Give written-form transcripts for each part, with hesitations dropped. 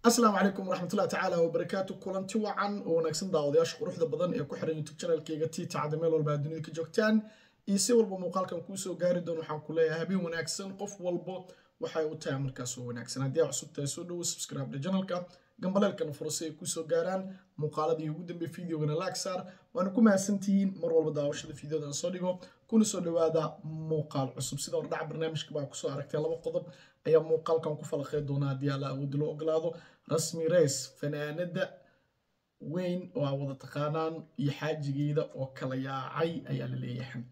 السلام عليكم ورحمة الله تعالى وبركاته. كلنتي وعن ونكسن داودياش قروحda badan ee ku xiran YouTube channel-kayga Tita Cadameel walba dunida ka joogtaan iyo si walba muuqaalkan ku soo gaari doon waxaan ku leeyahay habeen wanaagsan qof walba waxay u tahay markaas oo wanaagsan hadii aad cusub tahay soo dhaw subscribe channel-ka gambaleelkan fursay ku soo gaaraan muuqaaladii ugu dambeeyay fiidiyoogana like saar waan ku mahadsantihiin mar walba daawashada fiidiyodan soo dhigo kuna soo dhawaada muuqaal cusub sida hordhac barnaamijka baa ku soo aragtay laba qodob ayaa muuqaalkan ku falaqay doona hadii alla awood loo ogolaado rasmi race fanaanada weyn oo wada taqaanaan iyo xaajigeeda oo kala yaacay ayaa la leeyahay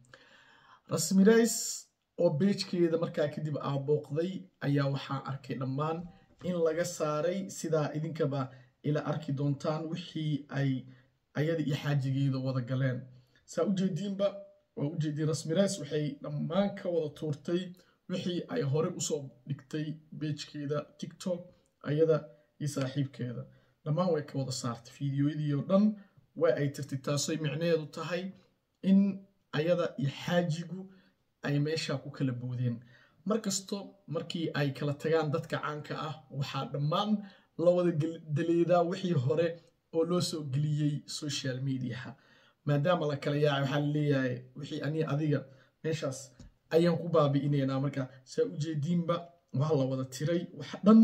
rasmi race oo page-keeda markaa kadib booqday ayaa waxaan arkay dhammaan in laga saaray sida idinkaba ila arki doontaan wixii ay ayada iyo xaajigeeda wada galeen saa u jeedinba oo u jeedin rasmi race waxay dhammaan ka wada tuurtay wixii ay hore u soo dhigtay page-keeda TikTok ayada iyo saaxiibkeeda dhammaan way ka wada saartay fiidiyoodii oo dhan way ay tirtay taasoo micnaheedu tahay in ayada iyo xaajigu ay meesha ku kala boodeen markasto markii ay kala tagaan dadka caanka ah waxa dhammaan la wada daleedaa wixii hore oo loo soo geliyay social media maadaama la kala yaacay waxa la leeyahay wixii ani adiga meeshaas ayaan ku baabi'inayna marka saa u jeedinba waxa la wada tiray waxa dhan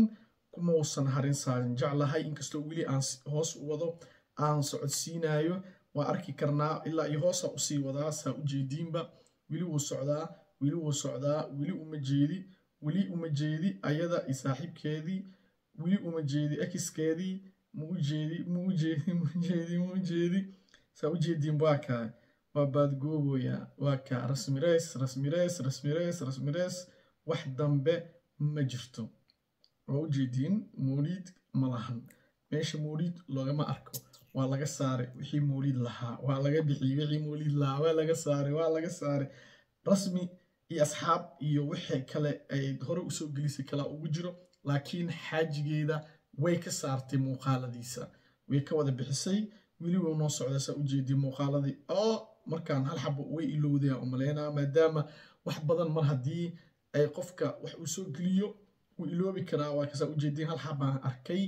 kuma uusan harin saarin jeclahay inkastoo wili aan hoos u wado aan socodsiinayo waa arki karnaa ilaa iyo hoos u sii wadaa saa u jeedinba wili uu socdaa wili uma jeedi ayada iyo saaxiibkeedii wili uma jeedi exkeedii muu jeedi saa u jeedin waa baad gooboya waa ka rasmi race wax dambe ma jirto oo jeedin moolid malahan meesha moolid loogama arko waa laga saaray wixii moolid lahaa waa laga bixiyay wixii moolid lahaa waa laga saaray rasmi iyo asxaab iyo wixii kale ay hore u soo gelisay kala ugu jiro laakiin xaajigeeda way ka saartay muuqaaladiisa way ka wada bixisay wili uu noo socdaa u jeedin muuqaaladii oo markaan hal xabo way ilowday oo maleena maadaama wax badan mar hadii ay qofka wax uu soo geliyo uu iloobi karaa waa ka u jeedin hal xabo arkay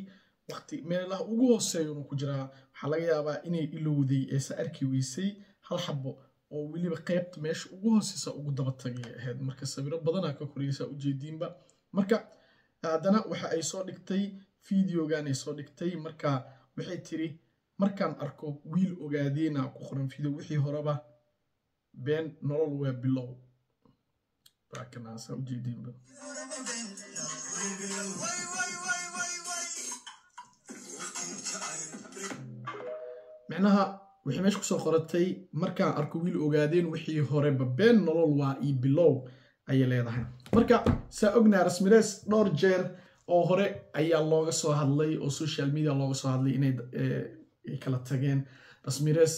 waqti meelaha ugu hooseeyo ku jira waxa laga yaabaa inay ilowday ee sa arki weysay hal xabo oo wiliba qaybta meesha ugu hooseysa ugu daba tagay ahayd marka sawiro badan ka koreysa u jeedinba marka hadana waxa ay soo dhigtay fiidiyogan ay soo dhigtay marka waxay tiri markaan arko wiil ogaadeena ku qoran fiidiyo wixii horeba been nolol waa bilow baakana saa u jeedinba macnaha wixii meesha ku soo qoratay markaan arko wiil ogaadeen wixii horeba been nolol waa ii bilow ay leedahay marka saa ognaa rasmi race dhowr jeer oo hore ayaa looga soo hadlay oo social media looga soo hadlay inay kala tageen rasmi race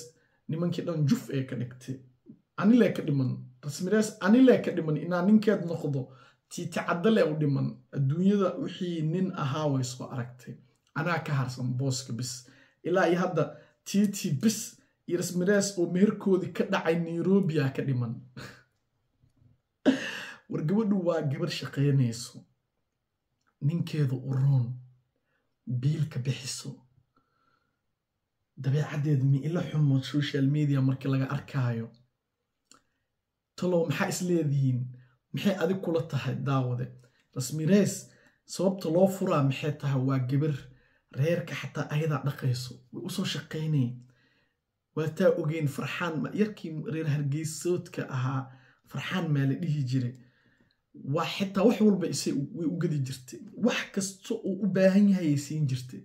nimankii dhan juf ee ka dhigtay anile ka dhiman rasmi race anile ka dhiman inaa ninkeed noqdo Tita Cadale u dhiman adduunyada wixii nin ahaa way soo aragtay anaa ka harsan booska bis ilaa iyo hadda Titi bis iyo rasmi race oo meherkoodii ka dhacay Nairobi ka dhiman war gabadhu waa gabar shaqeynayso ninkeedu u roon biilka bixiso dabeecadeed mi ila xumo social media markii laga arkaayo talo maxaa isleedihiin maxay adig kula tahay daawade rasmi race sababta loo furaa maxay tahay waa gabar reerka xataa ayada dhaqayso way u soo shaqeynay waa taa ogeyn farxaan yarkii reer hargeysoodka ahaa farxaan ma la dhihi jiray waa xitaa wax walba isay way u gadi jirtay wax kasto oo u baahan yahay siin jirtay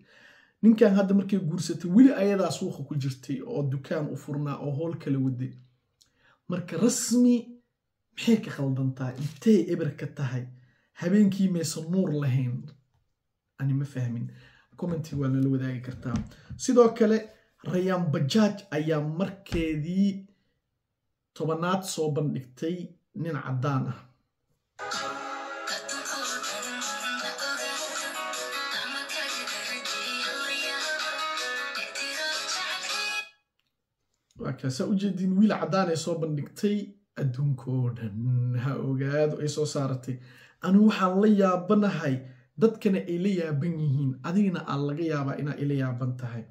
ninkan hadda markay guursatay wili ayadaa suuqa ku jirtay oo dukaan u furnaa oo hool kala waday marka rasmi maxay ka khaldantaa intay eber ka tahay habeenkii meesan nuur lahayn ani ma fahmin commenti waa la wadaagi kartaa sidoo kale Rayaan Bajaaj ayaa markeedii tobanaad soo bandhigtay nin cadaan ah وكاسا ujeedin wiil cadaan ay soo bandhigtay adduunkoo dhan ha ogaado ay soo saaratay anu waxaan la yaabanahay dadkana ay la yaaban yihiin adigina aan laga yaabaa inaa ila yaaban tahay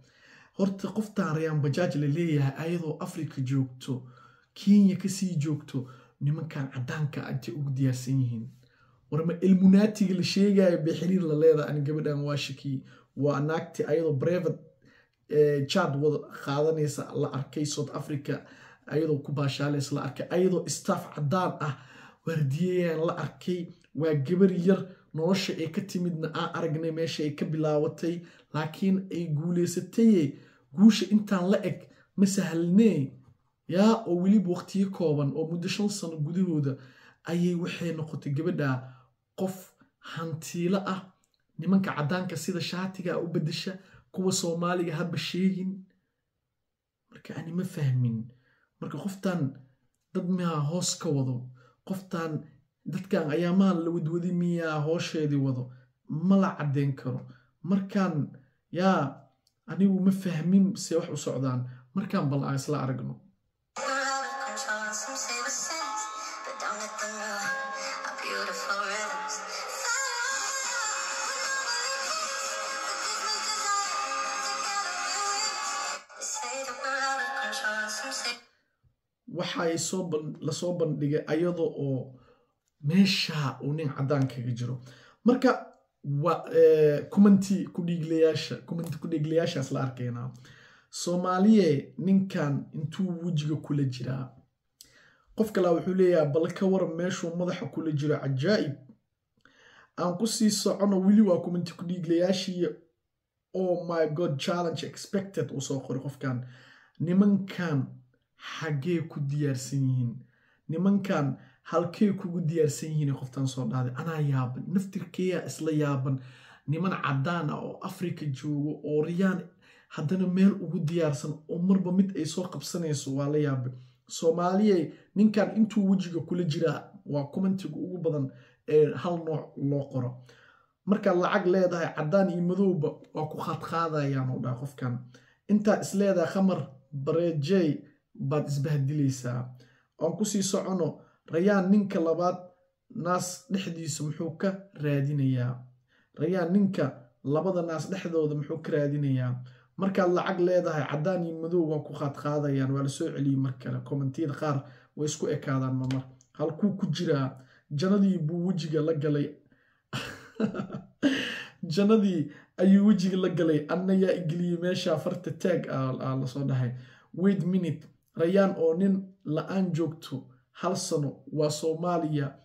horta qoftaan Rayaan Bajaaj la leeyahay ayadoo Afrika joogto Kenya kasii joogto nimankan cadaanka intay ugu diyaarsan yihiin warma ilmunaatiga la sheegay bay xiriir la leedahay an gabadhan waa shaki waa naagti ayadoo private Chad wada qaadanaysa la arkay South Africa ayadoo ku baashaalaysa la arkay ayadoo staff cadaan ah wardiyeen la arkay waa gabar yar nolosha ay ka timidna aan aragnay meesha ay ka bilaawatay laakiin ay guuleysatay guusha intaan la eg ma sahlnee yaa oo wali waqtiyo kooban oo muddo 5 sano gudahooda ayay waxay noqotay gabadha qof hantiila ah nimanka cadaanka sida shaatiga u bedesha kuwa Soomaaliga haba sheegin marka ani ma fahmin marka qoftan dad ma hoos ka wado qoftan dadkan ayaamaan la wadwadi miya hoosheedii wado ma la cadeyn karo markan yaa anigu ma fahmin si wax u socdaan markan bal aan isla aragno waxay la soo bandhigay ayadoo oo meesha uu nin cadaan kaga jiro marka commenti ku dhiglayaashaas la arkayna Soomaaliye ninkan intuu wajiga kula jiraa qof kale wuxuu leeyahay bal ka war meeshu madaxa kula jiro ajaa'ib aan ku sii socono wili waa commenti ku dhiglayaashii oh my god challenge expected oo soo qoray qofkan nimankan xagee ku diyaarsan yihiin nimankan halkee kugu diyaarsan yihiin qoftan soo dhaaday ana yaaban naftirkeeya isla yaaban niman cadaan ah oo Afrika joogo oo Rayaan haddana meel ugu diyaarsan oo marba mid ay soo qabsanayso waa la yaabay Soomaaliye ninkan intuu wajiga kula jira waa commentiga ugu badan ee hal nooc loo qoro marka lacag leedahay cadaan iyo madowba waa ku qaadayaan oo dhaa qofkan inta isleedahay khamar bareejay baad isbahdilaysaa aan ku sii socono Rayaan ninka labaad naas dhexdiisa muxuu ka raadinayaa Rayaan ninka labada naas dhexdooda muxuu ka raadinayaa marka lacag leedahay cadaan iyo madow waa ku qaadayaan waa la soo celiyay markale commentiyada qaar way isku ekaadaan mar halkuu ku jiraa jannadii buu wajiga la galay jannadii ayuu wajiga la galay anna yaa igliyay meesha farta tag la soo dhahay wait minute Rayaan oo nin la'aan joogto hal sano waa Soomaaliya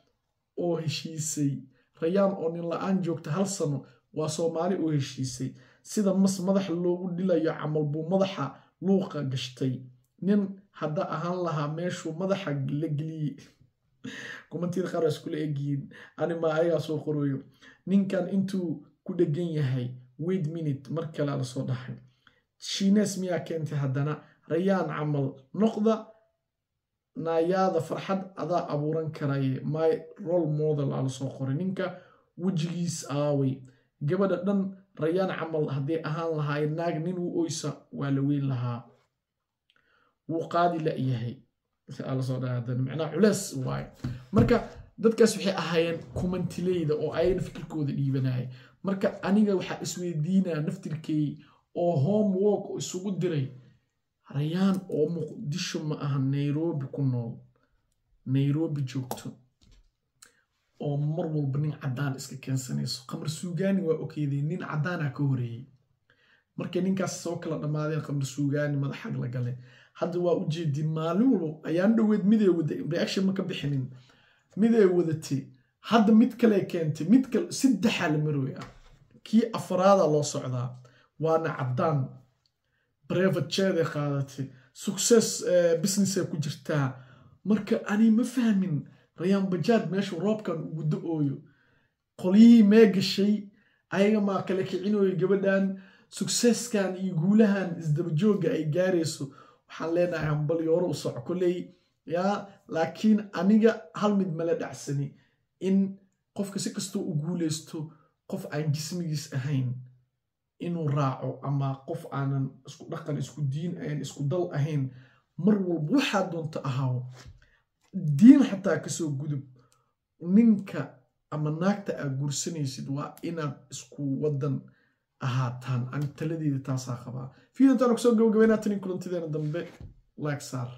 oo heshiisay Rayaan oo nin la'aan joogto hal sano waa Soomaali oo heshiisay sida mas madax loogu dhilayo camal buu madaxa luuqa gashtay nin hadda ahaan lahaa meeshu madaxa la geliyay commentiga qaar isku leeyihiin ani ma ayaga soo qorooyo ninkan intuu ku dhagan yahay wait minute markale la soo dhahay shiines miya keentay haddana Rayaan camal noqda naayaada farxad adaa abuuran karay my role model ala soo qoray ninka wajigiis aaway gabadha dhan Rayaan camal hadii ahaan lahaay naag nin uu oysa waa la weyn lahaa wuu qaadi la yahay ala soo dhaadan macna culays waay marka dadkaas waxay ahaayeen commentileyda oo ay fikirkooda dhiibanay marka aniga waxa isweydiinaa naftirkay oo homework isugu diray Rayaan oo Muqdisho ma aha Nairobi ku nool Nairobi joogto oo mar walba nin cadaan iska keensanayso qamar suugaani waa okeeday nin cadaan ka horeeyay markay ninkaas soo kala dhamaadeen qamar suugaani madaxa la galay hadda waa u jeedin maalin walba ayaan dhaweed mid ay wada reaction ma ka bixinin mid ay wadatay hadda mid kale keentay mid kale saddex la marooya kii afraada loo socdaa waana cadaan private jet qaadatay success business ay ku jirtaa marka ani ma fahmin Rayaan Bajaaj meeshu roobkan ugu da'ooyo qoliyii ma gashay ayaga ma kala kicinooy gabadhan successkan iyo guulahan isdaba jooga ay gaarayso waxaan leenahay hambal yoro u soco kulay ya laakiin aniga hal mid mala dhacsani in qofka si kasto u guuleysto qof aan jismigiis ahayn inuu raaco ama qof aanan isku dhaqan isku diin ahayn isku dal ahayn mar walba waxaa doonta ahaawo diin xataa kasoo gudub ninka ama naagta aad guursanaysid waa inaad isku wadan ahaataan ani taladeeda taasaa qabaa fiidantaan kusoo gabagabeynaa tanin kulantideena dambe like saar